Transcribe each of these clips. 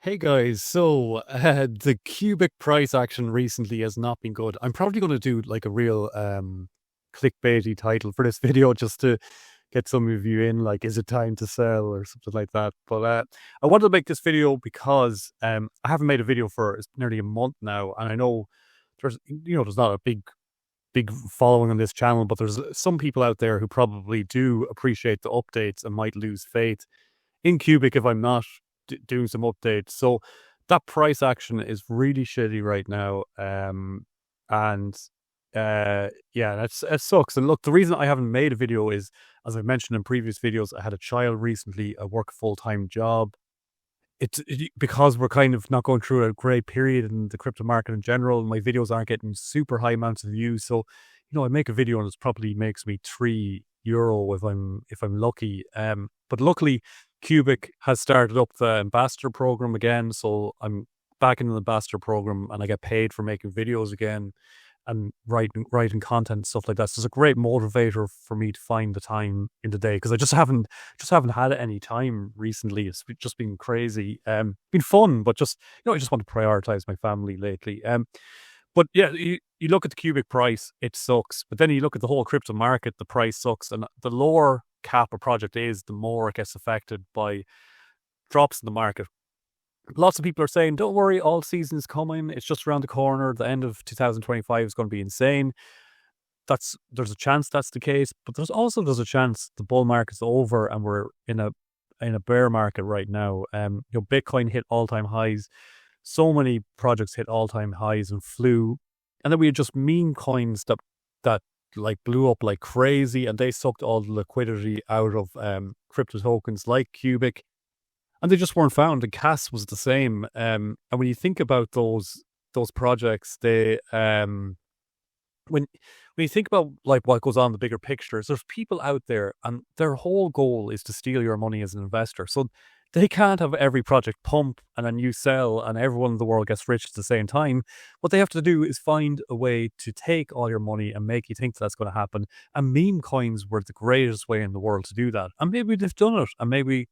Hey guys, so the cubic price action recently has not been good. I'm probably going to do like a real clickbaity title for this video just to get some of you in, like, is it time to sell or something like that. But I wanted to make this video because I haven't made a video for nearly a month now, and I know there's not a big following on this channel, but there's some people out there who probably do appreciate the updates and might lose faith in Cubic if I'm not doing some updates. So that price action is really shitty right now. And yeah, it sucks. And look, the reason I haven't made a video is, as I mentioned in previous videos, I had a child recently. I work a full-time job. Because we're kind of not going through a great period in the crypto market in general. My videos aren't getting super high amounts of views. So, I make a video and it probably makes me €3 if I'm lucky. But luckily, QUBIC has started up the ambassador program again, so I'm back in the ambassador program and I get paid for making videos again and writing content and stuff like that. So it's a great motivator for me to find the time in the day, because I just haven't had any time recently. It's just been crazy. Been fun, but just I just want to prioritize my family lately. But yeah, you look at the cubic price, it sucks. But then you look at the whole crypto market, the price sucks. And the lower cap a project is, the more it gets affected by drops in the market. Lots of people are saying, don't worry, all season's coming. It's just around the corner. The end of 2025 is going to be insane. There's a chance that's the case, but there's a chance the bull market's over and we're in a bear market right now. Bitcoin hit all-time highs. So many projects hit all-time highs and flew. And then we had just meme coins that like blew up like crazy, and they sucked all the liquidity out of crypto tokens like QUBIC, and they just weren't found. And CAS was the same. And when you think about those projects, they when you think about like what goes on in the bigger pictures, there's people out there and their whole goal is to steal your money as an investor. So they can't have every project pump and then you sell and everyone in the world gets rich at the same time. What they have to do is find a way to take all your money and make you think that's going to happen. And meme coins were the greatest way in the world to do that. And maybe they've done it, and maybe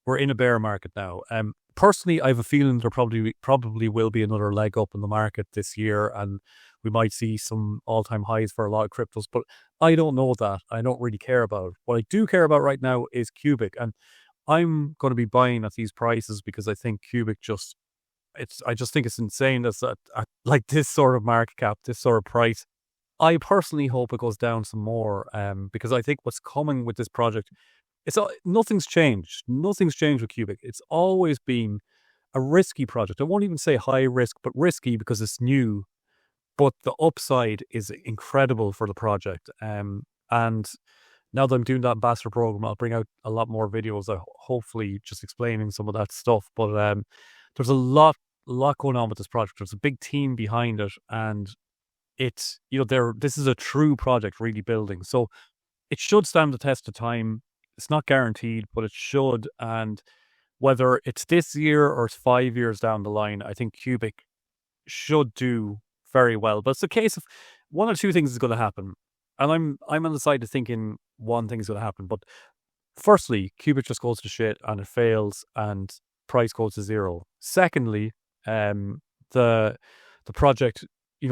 we're in a bear market now. Personally, I have a feeling there probably will be another leg up in the market this year, and we might see some all-time highs for a lot of cryptos. But I don't know that. I don't really care about it. What I do care about right now is QUBIC, and I'm going to be buying at these prices because I think QUBIC I just think it's insane that's at like this sort of market cap, this sort of price. I personally hope it goes down some more, because I think what's coming with this project, nothing's changed. Nothing's changed with QUBIC. It's always been a risky project. I won't even say high risk, but risky because it's new. But the upside is incredible for the project. And now that I'm doing that ambassador program, I'll bring out a lot more videos, hopefully just explaining some of that stuff. But there's a lot going on with this project. There's a big team behind it, and it's this is a true project really building. So it should stand the test of time. It's not guaranteed, but it should. And whether it's this year or it's 5 years down the line, I think QUBIC should do very well. But it's a case of one or two things is going to happen. And I'm on the side of thinking one thing is going to happen. But firstly, QUBIC just goes to shit and it fails and price goes to zero. Secondly, the project,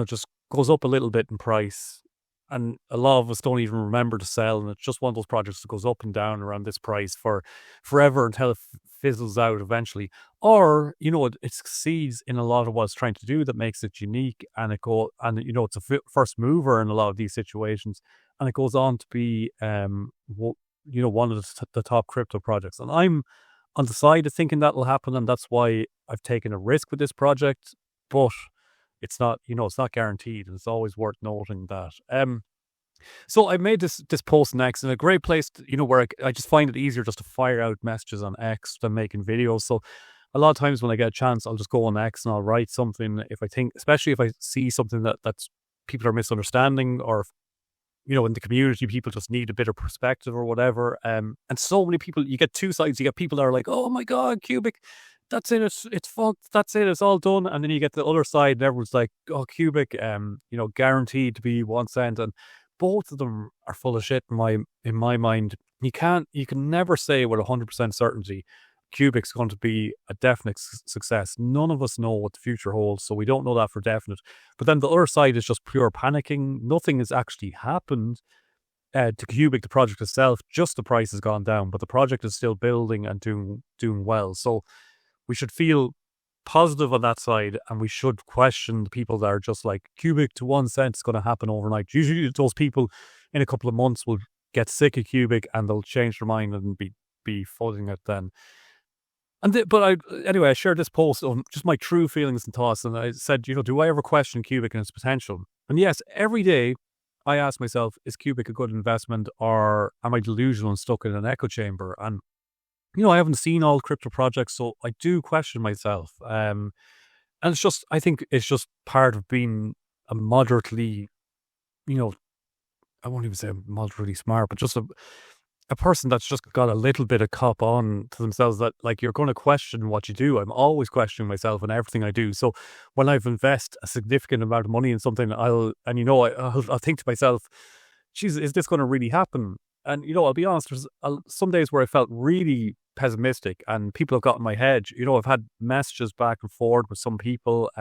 just goes up a little bit in price, and a lot of us don't even remember to sell, and it's just one of those projects that goes up and down around this price for forever until it fizzles out eventually. Or, it succeeds in a lot of what it's trying to do that makes it unique, and it's a first mover in a lot of these situations, and it goes on to be one of the top crypto projects. And I'm on the side of thinking that will happen, and that's why I've taken a risk with this project. But it's not, it's not guaranteed, and it's always worth noting that. So I made this post on X, and a great place to, where I just find it easier just to fire out messages on X than making videos. So a lot of times when I get a chance, I'll just go on X and I'll write something if I think, especially if I see something that's people are misunderstanding, or in the community, people just need a bit of perspective or whatever. And so many people, you get two sides. You get people that are like, oh my God, QUBIC, that's it, it's fucked, that's it, it's all done. And then you get the other side and everyone's like, oh, QUBIC, guaranteed to be 1 cent. And both of them are full of shit in my mind. You can never say with 100% certainty QUBIC's going to be a definite success. None of us know what the future holds, so we don't know that for definite. But then the other side is just pure panicking. Nothing has actually happened to QUBIC, the project itself. Just the price has gone down, but the project is still building and doing well. So we should feel positive on that side, and we should question the people that are just like, QUBIC to 1 cent is going to happen overnight. Usually those people in a couple of months will get sick of QUBIC and they'll change their mind and be following it then. But I shared this post on just my true feelings and thoughts, and I said, do I ever question QUBIC and its potential? And yes, every day I ask myself, is QUBIC a good investment, or am I delusional and stuck in an echo chamber? And I haven't seen all crypto projects, so I do question myself. And I think it's just part of being a moderately, I won't even say moderately smart, but just a person that's just got a little bit of cop on to themselves, that like, you're going to question what you do. I'm always questioning myself and everything I do. So when I've invested a significant amount of money in something, I'll think to myself, geez, is this going to really happen? And, I'll be honest, there's some days where I felt really pessimistic and people have got in my head. I've had messages back and forth with some people.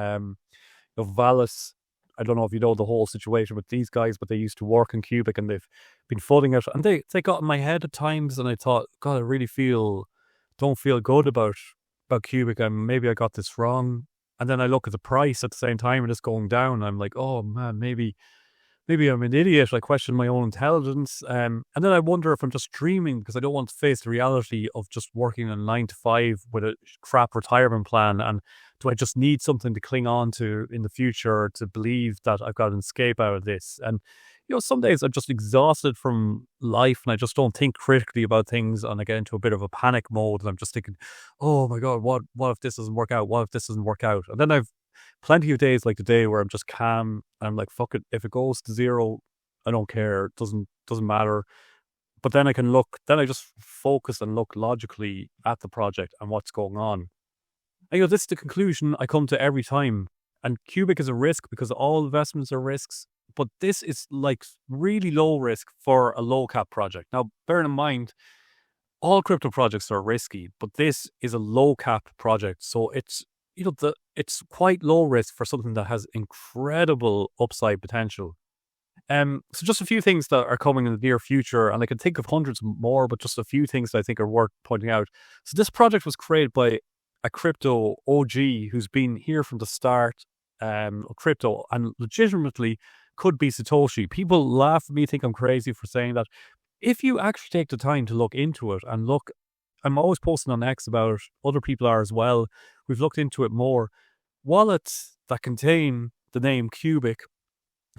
Valis, I don't know if you know the whole situation with these guys, but they used to work in QUBIC and they've been flooding it. And they got in my head at times, and I thought, God, I really don't feel good about QUBIC, and maybe I got this wrong. And then I look at the price at the same time and it's going down. I'm like, oh man, maybe I'm an idiot. I question my own intelligence. And then I wonder if I'm just dreaming, because I don't want to face the reality of just working a 9 to 5 with a crap retirement plan. And do I just need something to cling on to in the future to believe that I've got an escape out of this? And, some days I'm just exhausted from life and I just don't think critically about things, and I get into a bit of a panic mode and I'm just thinking, oh my God, what if this doesn't work out? What if this doesn't work out? And then I've plenty of days like today where I'm just calm and I'm like, fuck it. If it goes to zero, I don't care. It doesn't matter. But then I just focus and look logically at the project and what's going on. And this is the conclusion I come to every time. And QUBIC is a risk because all investments are risks. But this is like really low risk for a low cap project. Now, bear in mind, all crypto projects are risky, but this is a low cap project. So it's quite low risk for something that has incredible upside potential. So just a few things that are coming in the near future, and I can think of hundreds more, but just a few things that I think are worth pointing out. So this project was created by a crypto OG who's been here from the start of crypto and legitimately could be Satoshi. People laugh at me, think I'm crazy for saying that. If you actually take the time to look into it and look, I'm always posting on X about it, other people are as well. We've looked into it more. Wallets that contain the name QUBIC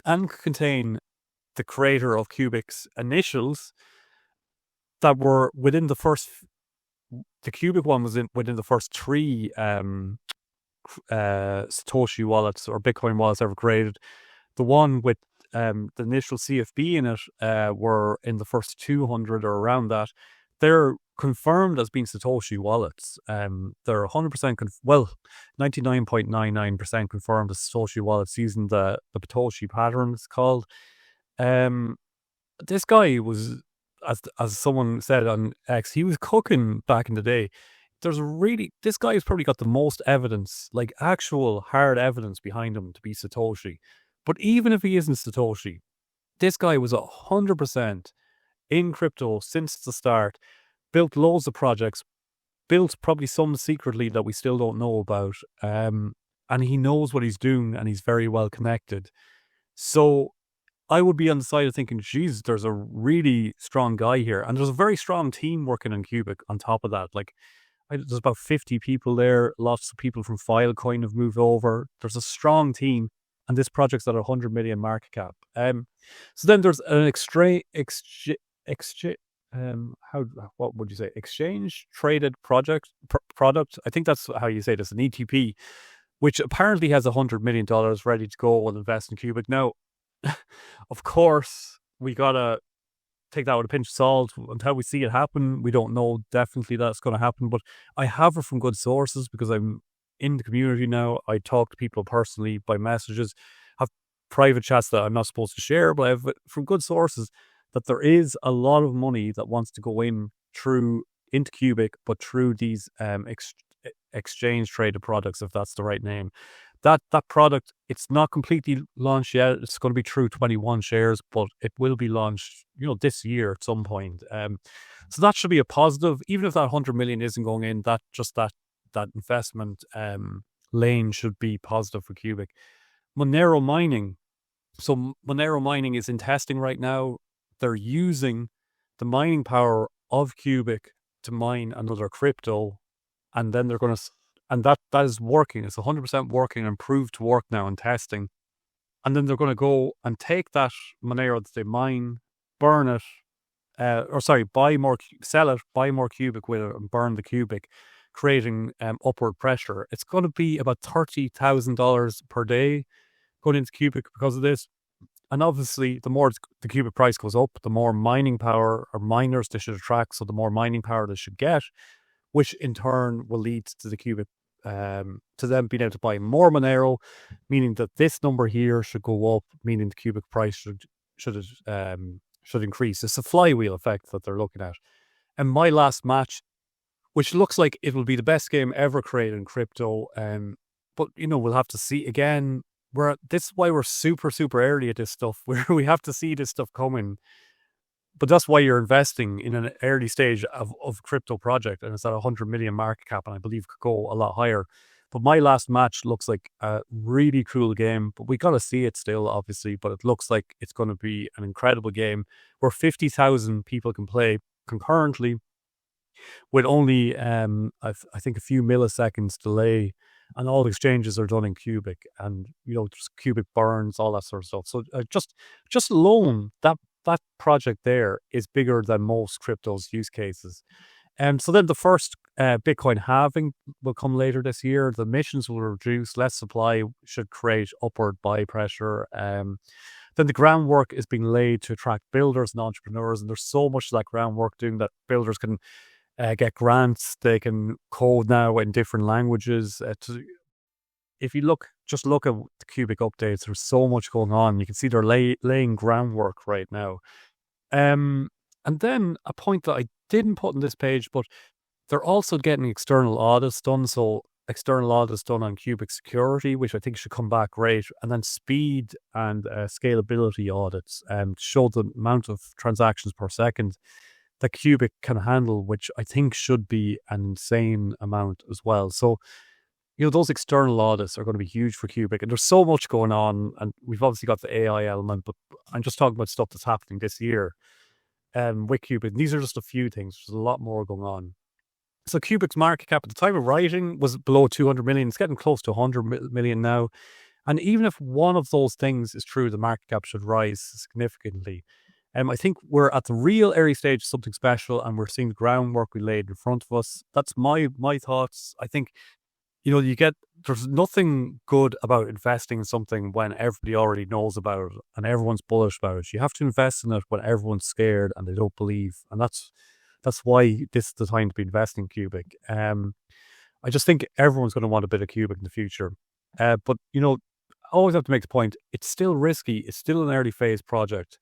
and contain the creator of QUBIC's initials that were within the first, the QUBIC one was within the first 3 Satoshi wallets or Bitcoin wallets ever created. The one with the initial CFB in it were in the first 200 or around that. They're confirmed as being Satoshi wallets. They're 100% 99.99% confirmed as Satoshi wallets using the Satoshi pattern, it's called. This guy was, as someone said on X, he was cooking back in the day. This guy has probably got the most evidence, like actual hard evidence behind him to be Satoshi. But even if he isn't Satoshi, this guy was 100% in crypto since the start, built loads of projects, built probably some secretly that we still don't know about, and he knows what he's doing and he's very well connected. So I would be on the side of thinking, geez, there's a really strong guy here. And there's a very strong team working on QUBIC on top of that. Like, there's about 50 people there. Lots of people from Filecoin have moved over. There's a strong team. And this project's at 100 million market cap. So then there's an what would you say? Exchange traded product. I think that's how you say this, an ETP, which apparently has $100 million ready to go and invest in QUBIC. Now, of course, we gotta take that with a pinch of salt. Until we see it happen, we don't know definitely that's going to happen. But I have it from good sources because I'm in the community now. I talk to people personally by messages, have private chats that I'm not supposed to share, but I have it from good sources that there is a lot of money that wants to go in through into QUBIC, but through these exchange traded products, if that's the right name. That product, it's not completely launched yet. It's going to be through 21 shares, but it will be launched, this year at some point. So that should be a positive, even if that 100 million isn't going in. That investment lane should be positive for QUBIC. Monero mining. So Monero mining is in testing right now. They're using the mining power of QUBIC to mine another crypto, and then they're going to. And that is working. It's 100% working and proved to work now in testing. And then they're going to go and take that Monero that they mine, burn it, sell it, buy more QUBIC with it, and burn the QUBIC, creating upward pressure. It's going to be about $30,000 per day going into QUBIC because of this. And obviously, the more the QUBIC price goes up, the more mining power or miners they should attract. So the more mining power they should get, which in turn will lead to the QUBIC, to them being able to buy more Monero, meaning that this number here should go up, meaning the QUBIC price should increase. It's a flywheel effect that they're looking at. And my last match, which looks like it will be the best game ever created in crypto, but we'll have to see again. This is why we're super, super early at this stuff, where we have to see this stuff coming. But that's why you're investing in an early stage of crypto project, and it's at 100 million market cap, and I believe could go a lot higher. But my last match looks like a really cool game, but we got to see it still, obviously. But it looks like it's going to be an incredible game where 50,000 people can play concurrently with only, I think, a few milliseconds delay, and all the exchanges are done in QUBIC, and QUBIC burns, all that sort of stuff. So just alone that project there is bigger than most crypto's use cases. So then the first Bitcoin halving will come later this year. The emissions will reduce, less supply should create upward buy pressure. Then the groundwork is being laid to attract builders and entrepreneurs, and there's so much of that groundwork doing that builders can get grants. They can code now in different languages. If you just look at the QUBIC updates, there's so much going on. You can see they're laying groundwork right now. And then a point that I didn't put on this page, but they're also getting external audits done. So external audits done on QUBIC security, which I think should come back great. And then speed and scalability audits to show the amount of transactions per second that QUBIC can handle, which I think should be an insane amount as well. So those external audits are going to be huge for QUBIC, and there's so much going on, and we've obviously got the AI element, but I'm just talking about stuff that's happening this year with QUBIC. And these are just a few things. There's a lot more going on. So QUBIC's market cap at the time of writing was below 200 million. It's getting close to 100 million now. And even if one of those things is true, the market cap should rise significantly. I think we're at the real early stage of something special, and we're seeing the groundwork we laid in front of us. That's my thoughts. I think there's nothing good about investing in something when everybody already knows about it and everyone's bullish about it. You have to invest in it when everyone's scared and they don't believe. And that's why this is the time to be investing in QUBIC. I just think everyone's going to want a bit of QUBIC in the future. But, I always have to make the point, it's still risky. It's still an early phase project.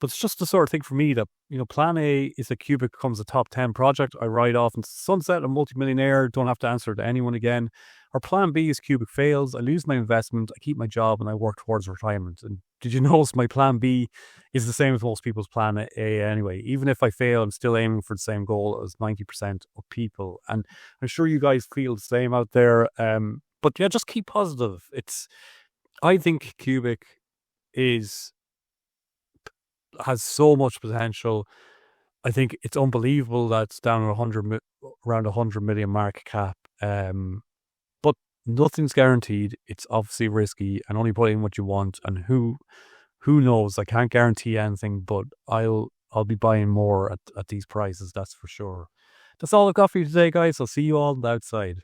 But it's just the sort of thing for me that, plan A is that QUBIC becomes a top 10 project. I ride off into sunset, a multimillionaire, don't have to answer to anyone again. Or plan B is QUBIC fails, I lose my investment, I keep my job, and I work towards retirement. And did you notice my plan B is the same as most people's plan A anyway? Even if I fail, I'm still aiming for the same goal as 90% of people. And I'm sure you guys feel the same out there. But yeah, just keep positive. I think QUBIC has so much potential. I think it's unbelievable that it's down at around 100 million market cap. But nothing's guaranteed. It's obviously risky, and only put in what you want. And who knows? I can't guarantee anything, but I'll be buying more at these prices. That's for sure. That's all I've got for you today, guys. I'll see you all on the outside.